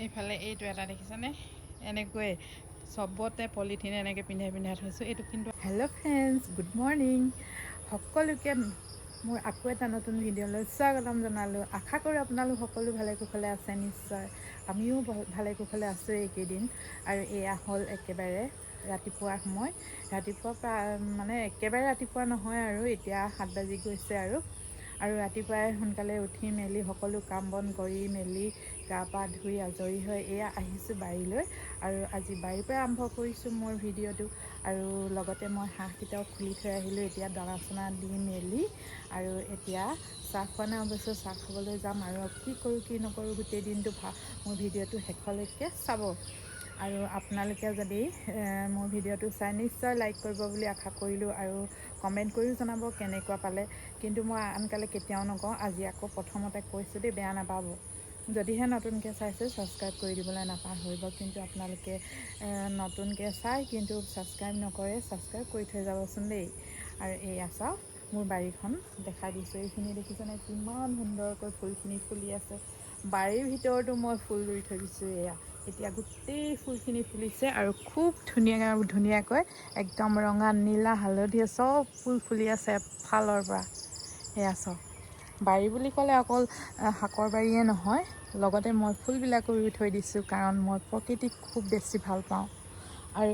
এইফালে এইটো এটা দেখিছানে এনেকৈ চবতে পলিথিন এনেকৈ পিন্ধাই থৈছোঁ এইটো কিন্তু হেল্ল' ফ্ৰেণ্ডছ গুড মৰ্ণিং সকলোকে মোৰ আকৌ এটা নতুন ভিডিঅ'লৈ স্বাগতম জনালোঁ আশা কৰোঁ আপোনালোক সকলো ভালে কুশলে আছে নিশ্চয় আমিও ভালে কুশলে আছোঁ এইকেইদিন আৰু এয়া হ'ল একেবাৰে ৰাতিপুৱাৰ সময় ৰাতিপুৱা মানে একেবাৰে ৰাতিপুৱা নহয় আৰু এতিয়া 7 বাজি গৈছে আৰু ৰাতিপুৱাই সোনকালে উঠি মেলি সকলো কাম বন কৰি মেলি গা পা ধুই আজৰি হৈ এয়া আহিছোঁ বাৰীলৈ আৰু আজি বাৰীৰ পৰা আৰম্ভ কৰিছোঁ মোৰ ভিডিঅ'টো আৰু লগতে মই হাঁহকেইটাও খুলি থৈ আহিলোঁ এতিয়া দানা চানা দি মেলি আৰু এতিয়া চাহ খোৱা নাই অৱশ্যে চাহ খাবলৈ যাম আৰু কি কৰোঁ কি নকৰোঁ গোটেই দিনটো মোৰ ভিডিঅ'টো শেষলৈকে চাব আৰু আপোনালোকে যদি মোৰ ভিডিঅ'টো চাই নিশ্চয় লাইক কৰিব বুলি আশা কৰিলোঁ আৰু কমেণ্ট কৰিও জনাব কেনেকুৱা পালে কিন্তু মই আনকালে কেতিয়াও নকওঁ আজি আকৌ প্ৰথমতে কৈছোঁ দেই বেয়া নাপাব যদিহে নতুনকৈ চাইছে ছাবস্ক্ৰাইব কৰি দিবলৈ নাপাহৰিব কিন্তু আপোনালোকে নতুনকৈ চাই কিন্তু ছাবস্ক্ৰাইব নকৰে ছাবস্ক্ৰাইব কৰি থৈ যাবচোন দেই আৰু এয়া চাওক মোৰ বাৰীখন দেখাই দিছোঁ এইখিনি দেখিছেনে কিমান সুন্দৰকৈ ফুলখিনি ফুলি আছে বাৰীৰ ভিতৰতো মই ফুল ৰুই থৈ দিছোঁ এয়া এতিয়া গোটেই ফুলখিনি ফুলিছে আৰু খুব ধুনীয়াকৈ একদম ৰঙা নীলা হালধীয়া চব ফুল ফুলি আছে এফালৰ পৰা এয়া চাওক বাৰী বুলি ক'লে অকল শাকৰ বাৰীয়ে নহয় লগতে মই ফুলবিলাকো ৰুই থৈ দিছোঁ কাৰণ মই প্ৰকৃতিক খুব বেছি ভাল পাওঁ আৰু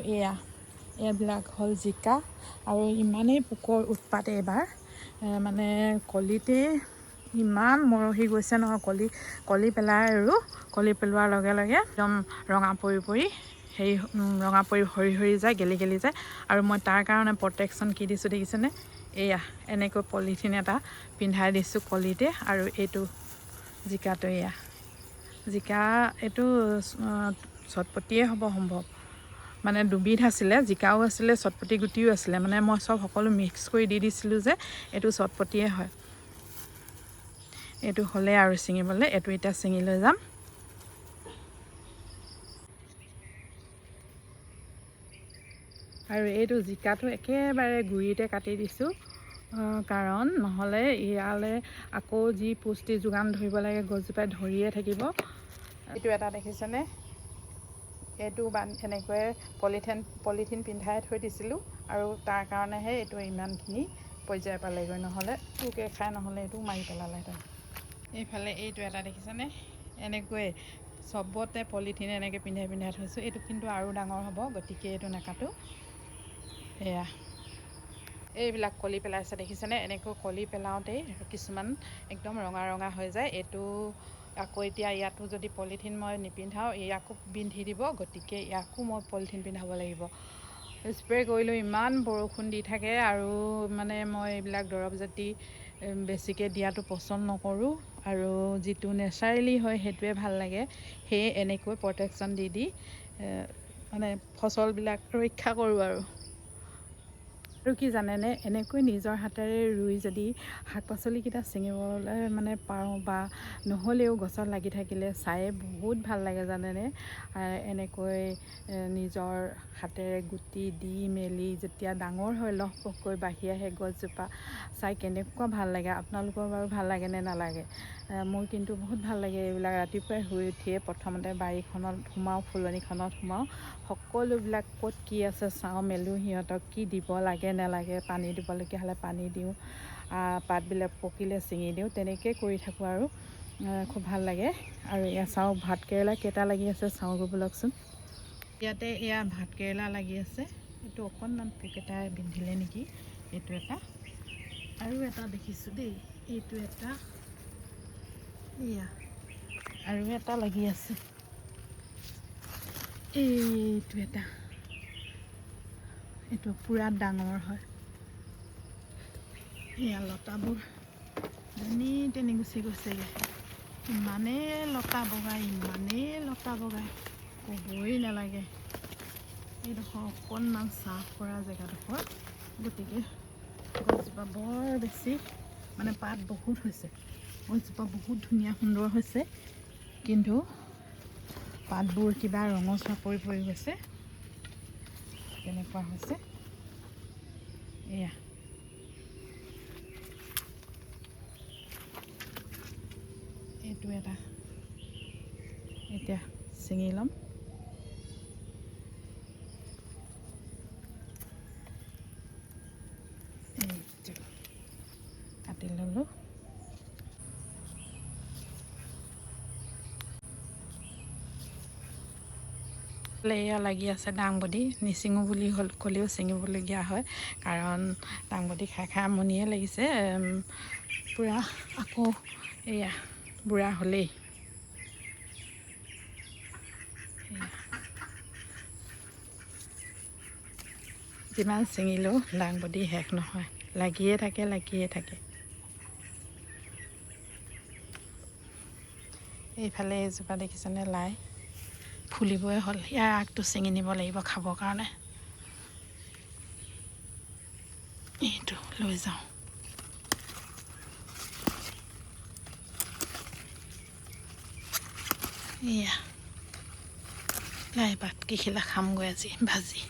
এইবিলাক হ'ল জিকা আৰু ইমানেই পোকৰ উৎপাত এইবাৰ মানে কলিতে ইমান মৰহি গৈছে নহয় কলি পেলাই আৰু কলি পেলোৱাৰ লগে লগে একদম ৰঙা পৰি সৰি যায় গেলি যায় আৰু মই তাৰ কাৰণে প্ৰটেকশ্যন কি দিছোঁ দেখিছেনে এয়া এনেকৈ পলিথিন এটা পিন্ধাই দিছোঁ কলিতে আৰু এইটো জিকাটো এয়া জিকা এইটো চটপটিয়ে হ'ব সম্ভৱ মানে দুবিধ আছিলে জিকাও আছিলে চটপটি গুটিও আছিলে মানে মই সকলো মিক্স কৰি দি দিছিলোঁ যে এইটো চটপটিয়ে হয় এইটো হ'লে আৰু ছিঙিবলৈ এইটো এতিয়া ছিঙি লৈ যাম আৰু এইটো জিকাটো একেবাৰে গুৰিতে কাটি দিছোঁ কাৰণ নহ'লে ইয়ালৈ আকৌ যি পুষ্টি যোগান ধৰিব লাগে গছজোপাই ধৰিয়ে থাকিব এইটো এটা দেখিছেনে এইটো এনেকৈ পলিথিন পিন্ধাই থৈ দিছিলোঁ আৰু তাৰ কাৰণেহে এইটো ইমানখিনি পৰ্যায় পালেগৈ নহ'লে পোকে খাই নহ'লে এইটো মাৰি পেলালেহেঁতেন এইফালে এইটো এটা দেখিছেনে এনেকৈ চবতে পলিথিন এনেকৈ পিন্ধাই থৈছোঁ এইটো কিন্তু আৰু ডাঙৰ হ'ব গতিকে এইটো নাকাটো এয়া এইবিলাক কলি পেলাইছে দেখিছেনে এনেকৈ কলি পেলাওঁতেই কিছুমান একদম ৰঙা হৈ যায় এইটো আকৌ এতিয়া ইয়াতো যদি পলিথিন মই নিপিন্ধাওঁ ইয়াকো পিন্ধি দিব গতিকে ইয়াকো মই পলিথিন পিন্ধাব লাগিব স্প্ৰে কৰিলেও ইমান বৰষুণ দি থাকে আৰু মানে মই এইবিলাক দৰৱ জাতি বেছিকৈ দিয়াটো পচন্দ নকৰোঁ আৰু যিটো নেচাৰেলি হয় সেইটোৱে ভাল লাগে সেয়ে এনেকৈ প্ৰটেকশ্যন দি মানে ফচলবিলাক ৰক্ষা কৰোঁ আৰু কি জানেনে এনেকৈ নিজৰ হাতেৰে ৰুই যদি শাক পাচলিকেইটা ছিঙিবলৈ মানে পাৰোঁ বা নহ'লেও গছত লাগি থাকিলে চায়ে বহুত ভাল লাগে জানেনে এনেকৈ নিজৰ হাতেৰে গুটি দি মেলি যেতিয়া ডাঙৰ হয় লহপহকৈ বাঢ়ি আহে গছজোপা চাই কেনেকুৱা ভাল লাগে আপোনালোকৰ বাৰু ভাল লাগে নে নালাগে মোৰ কিন্তু বহুত ভাল লাগে এইবিলাক ৰাতিপুৱাই শুই উঠিয়ে প্ৰথমতে বাৰীখনত সোমাওঁ ফুলনিখনত সোমাওঁ সকলোবিলাক ক'ত কি আছে চাওঁ মেলোঁ সিহঁতক কি দিব লাগে নালাগে পানী দিবলগীয়া হ'লে পানী দিওঁ পাতবিলাক পকিলে ছিঙি দিওঁ তেনেকৈ কৰি থাকোঁ আৰু খুব ভাল লাগে আৰু এয়া চাওঁ ভাতকেৰেলা কেইটা লাগি আছে চাওঁ ব'লকচোন ইয়াতে এয়া ভাতকেৰেলা লাগি আছে এইটো অকণমান পোক এটাই বিন্ধিলে নেকি এইটো এটা আৰু এটা দেখিছোঁ দেই এইটো এটা এয়া আৰু এটা লাগি আছে এইটো পূৰা ডাঙৰ হয় এয়া লতাবোৰ যেনি গুচি গৈছেগৈ ইমানেই লতা বগাই ক'বই নালাগে এইডোখৰ অকণমান চাহ পৰা জেগাডোখৰ গতিকে গছজোপা বৰ বেছি মানে পাত বহুত হৈছে গছজোপা বহুত ধুনীয়া সুন্দৰ হৈছে কিন্তু পাতবোৰ কিবা ৰঙচুৱা পৰি গৈছে তেনেকুৱা হৈছে এয়া এইটো এটা এতিয়া ছিঙি ল'ম। কাটি ল'লোঁ। এয়া লাগি আছে দাংবডি, নিচিঙো বুলি ক'লেও ছিঙিবলগীয়া হয়, কাৰণ দাংবডি খাই খাই আমনিয়ে লাগিছে। পূৰা আকৌ এয়া বুঢ়া হ'লেই। যিমান ছিঙিলেও দাংবডি শেষ নহয়, লাগিয়ে থাকে লাগিয়ে থাকে। এইফালে এজোপা দেখিছেনে লাই, ফুলিবই হ'ল। ইয়াৰ আগটো ছিঙি নিব লাগিব খাবৰ কাৰণে। এইটো লৈ যাওঁ। এয়া লাই পাত কিখিলা খামগৈ আজি ভাজি।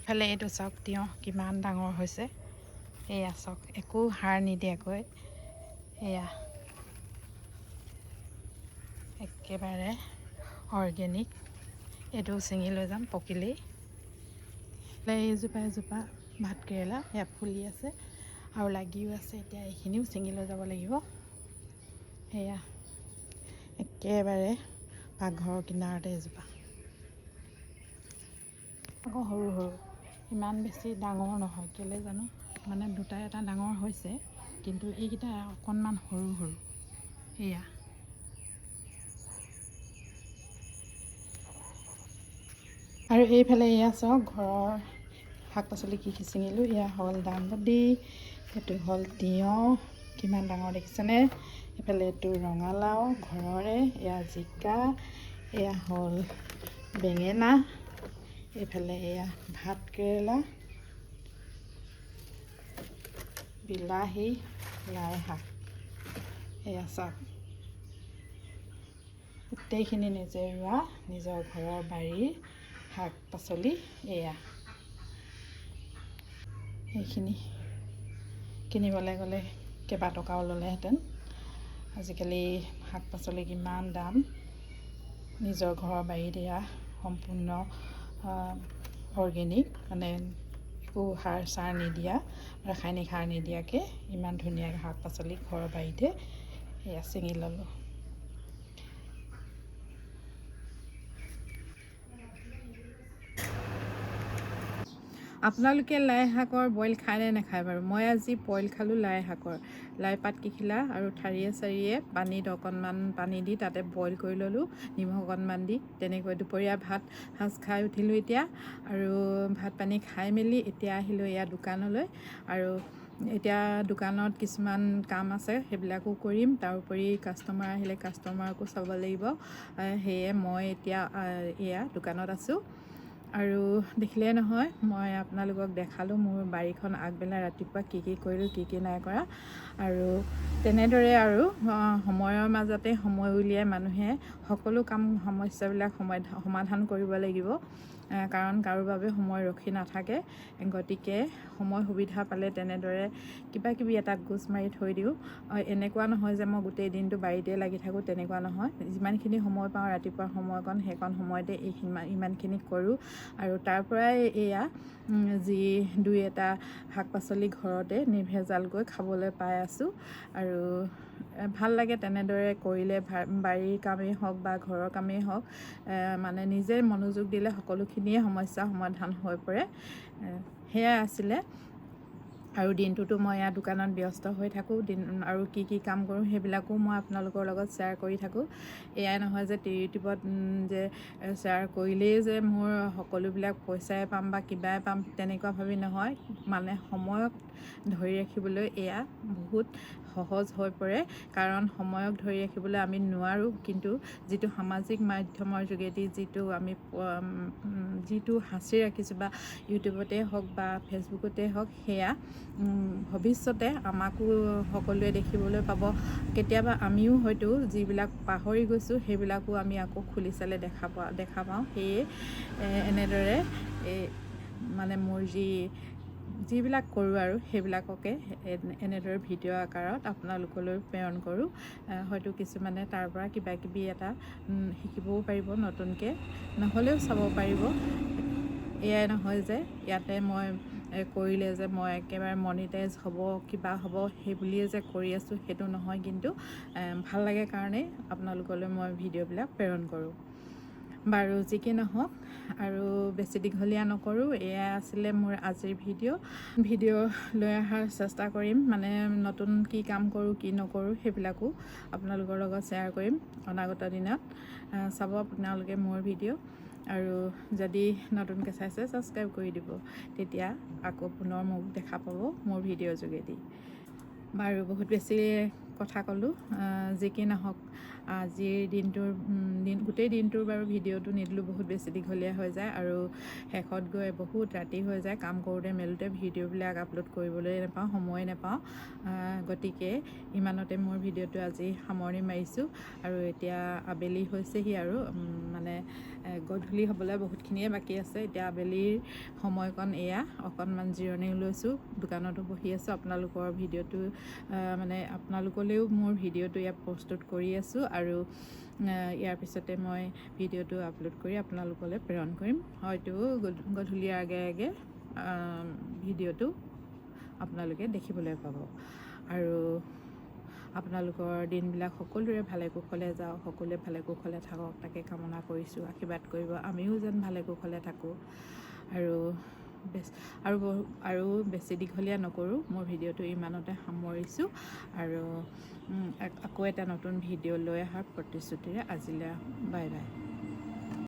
ইফালে এইটো চাওক, তিয়ঁহ কিমান ডাঙৰ হৈছে। এয়া চাওক, একো সাৰ নিদিয়াকৈ এয়া একেবাৰে অৰ্গেনিক। এইটো ছিঙি লৈ যাম পকিলেই। এজোপা ভাতকেৰেলা সেয়া ফুলি আছে আৰু লাগিও আছে। এতিয়া এইখিনিও ছিঙি লৈ যাব লাগিব। সেয়া একেবাৰে পাকঘৰৰ কিনাৰতে এজোপা, আকৌ সৰু সৰু, ইমান বেছি ডাঙৰ নহয়। কেলৈ জানো, মানে দুটা এটা ডাঙৰ হৈছে, কিন্তু এইকেইটা অকণমান সৰু সৰু। এয়া আৰু এইফালে এয়া চাওক, ঘৰৰ শাক পাচলি কি কি ছিঙিলোঁ। এয়া হ'ল দাংবডি, এইটো হ'ল তিয়ঁহ, কিমান ডাঙৰ দেখিছেনে। এইফালে এইটো ৰঙালাও ঘৰৰে, এয়া জিকা, এয়া হ'ল বেঙেনা, এইফালে এয়া ভাতকেৰেলা, বিলাহী, লাই শাক। এয়া চাওক, গোটেইখিনি নিজে ৰোৱা, নিজৰ ঘৰৰ বাৰীৰ শাক পাচলি। এয়া এইখিনি কিনিবলৈ গ'লে কেইবা টকাও ল'লেহেঁতেন। আজিকালি শাক পাচলি কিমান দাম। নিজৰ ঘৰৰ বাৰীত এয়া সম্পূৰ্ণ অৰ্গেনিক, মানে একো সাৰ চাৰ নিদিয়া, ৰাসায়নিক সাৰ নিদিয়াকৈ ইমান ধুনীয়াকৈ শাক পাচলি ঘৰৰ বাৰীতে এয়া ছিঙি ল'লোঁ। আপোনালোকে লাই শাকৰ বইল খায় নে নাখায় বাৰু? মই আজি বইল খালোঁ লাই শাকৰ। লাই পাত কিখিলা আৰু ঠাৰিয়ে চাৰিয়ে পানীত অকণমান পানী দি তাতে বইল কৰি ল'লোঁ, নিমখ অকণমান দি। তেনেকৈ দুপৰীয়া ভাত সাজ খাই উঠিলোঁ এতিয়া, আৰু ভাত পানী খাই মেলি এতিয়া আহিলোঁ এয়া দোকানলৈ। আৰু এতিয়া দোকানত কিছুমান কাম আছে, সেইবিলাকো কৰিম। তাৰোপৰি কাষ্টমাৰ আহিলে কাষ্টমাৰকো চাব লাগিব। সেয়ে মই এতিয়া এয়া দোকানত আছোঁ। আৰু দেখিলে নহয়, মই আপোনালোকক দেখালোঁ মোৰ বাৰীখন আগবেলা ৰাতিপুৱা কি কি কৰিলোঁ, কি কি নাই কৰা। আৰু তেনেদৰে আৰু সময়ৰ মাজতে সময় উলিয়াই মানুহে সকলো কাম সমস্যাবিলাক সমাধান কৰিব লাগিব, কাৰণ কাৰো বাবে সময় ৰখি নাথাকে। গতিকে সময় সুবিধা পালে তেনেদৰে কিবা কিবি এটা গোজ মাৰি থৈ দিওঁ। এনেকুৱা নহয় যে মই গোটেই দিনটো বাৰীতে লাগি থাকোঁ, তেনেকুৱা নহয়। যিমানখিনি সময় পাওঁ ৰাতিপুৱাৰ সময়কণ, সেইকণ সময়তে ইমানখিনি কৰোঁ। আৰু তাৰ পৰাই এয়া যি দুই এটা শাক পাচলি ঘৰতে নিৰ্ভেজালকৈ খাবলৈ পাই আছোঁ। আৰু ভাল লাগে তেনেদৰে কৰিলে। বাৰীৰ কামেই হওক বা ঘৰৰ কামেই হওক, মানে নিজে মনোযোগ দিলে সকলোখিনিয়ে সমস্যা সমাধান হৈ পৰে। সেয়াই আছিলে। আৰু দিনটোতো মই ইয়াত দোকানত ব্যস্ত হৈ থাকোঁ। আৰু কি কি কাম কৰোঁ সেইবিলাকো মই আপোনালোকৰ লগত শ্বেয়াৰ কৰি থাকোঁ। এয়াই নহয় যে ইউটিউবত যে শ্বেয়াৰ কৰিলেই যে মোৰ সকলোবিলাক পইচাই পাম বা কিবাই পাম, তেনেকুৱা ভাবি নহয়। মানে সময়ক ধৰি ৰাখিবলৈ এয়া বহুত সহজ হৈ পৰে, কাৰণ সময়ক ধৰি ৰাখিবলৈ আমি নোৱাৰোঁ, কিন্তু যিটো সামাজিক মাধ্যমৰ যোগেদি যিটো সাঁচি ৰাখিছোঁ, বা ইউটিউবতে হওক বা ফেচবুকতে হওক, সেয়া ভৱিষ্যতে আমাকো সকলোৱে দেখিবলৈ পাব। কেতিয়াবা আমিও হয়তো যিবিলাক পাহৰি গৈছোঁ সেইবিলাকো আমি আকৌ খুলি চালে দেখা পাওঁ। সেয়ে এনেদৰে মানে মোৰ যি যিবিলাক কৰোঁ আৰু সেইবিলাককে এনেদৰে ভিডিঅ' আকাৰত আপোনালোকলৈ প্ৰেৰণ কৰোঁ। হয়তো কিছুমানে তাৰ পৰা কিবা কিবি এটা শিকিবও পাৰিব, নতুনকৈ নহ'লেও চাব পাৰিব। এয়াই নহয় যে ইয়াতে মই কৰিলে যে মই একেবাৰে মনিটাইজ হ'ব, কিবা হ'ব সেই বুলিয়ে যে কৰি আছোঁ সেইটো নহয়, কিন্তু ভাল লাগে কাৰণেই আপোনালোকলৈ মই ভিডিঅ'বিলাক প্ৰেৰণ কৰোঁ। বাৰু যি কি নহওক আৰু বেছি দীঘলীয়া নকৰোঁ, এয়া আছিলে মোৰ আজিৰ ভিডিঅ' লৈ অহাৰ চেষ্টা কৰিম। মানে নতুন কি কাম কৰোঁ কি নকৰোঁ সেইবিলাকো আপোনালোকৰ লগত শ্বেয়াৰ কৰিম অনাগত দিনত। চাব আপোনালোকে মোৰ ভিডিঅ', আৰু যদি নতুনকৈ চাইছে ছাবস্ক্ৰাইব কৰি দিব, তেতিয়া আকৌ পুনৰ মোক দেখা পাব মোৰ ভিডিঅ'ৰ যোগেদি। বাৰু বহুত বেছি কথা ক'লোঁ, যি কি নহওক আজিৰ গোটেই দিনটোৰ বাৰু ভিডিঅ'টো নিদিলোঁ, বহুত বেছি দীঘলীয়া হৈ যায় আৰু শেষত গৈ বহুত ৰাতি হৈ যায়। কাম কৰোঁতে মেলোঁতে ভিডিঅ'বিলাক আপলোড কৰিবলৈ নাপাওঁ, সময় নাপাওঁ। গতিকে ইমানতে মোৰ ভিডিঅ'টো আজি সামৰণি মাৰিছোঁ। আৰু এতিয়া আবেলি হৈছেহি আৰু মানে গধূলি হ'বলৈ বহুতখিনিয়ে বাকী আছে। এতিয়া আবেলিৰ সময়কণ এয়া অকণমান জিৰণি লৈছোঁ, দোকানতো বহি আছোঁ। আপোনালোকৰ ভিডিঅ'টো মানে আপোনালোকলৈও মোৰ ভিডিঅ'টো ইয়াত প্ৰস্তুত কৰি আছোঁ, আৰু ইয়াৰ পিছতে মই ভিডিঅ'টো আপলোড কৰি আপোনালোকলৈ প্ৰেৰণ কৰিম। হয়তো গধূলিৰ আগে আগে ভিডিঅ'টো আপোনালোকে দেখিবলৈ পাব। আৰু আপোনালোকৰ দিনবিলাক সকলোৰে ভালে কুশলে যাওক, সকলোৱে ভালে কুশলে থাকক তাকে কামনা কৰিছোঁ। আশীৰ্বাদ কৰিব আমিও যেন ভালে কুশলে থাকোঁ। আৰু বেছি দীঘলীয়া নকৰোঁ, মোৰ ভিডিঅ'টো ইমানতে সামৰিছোঁ। আৰু আকৌ এটা নতুন ভিডিঅ' লৈ অহাৰ প্ৰতিশ্ৰুতিৰে আজিলৈ বাই বাই।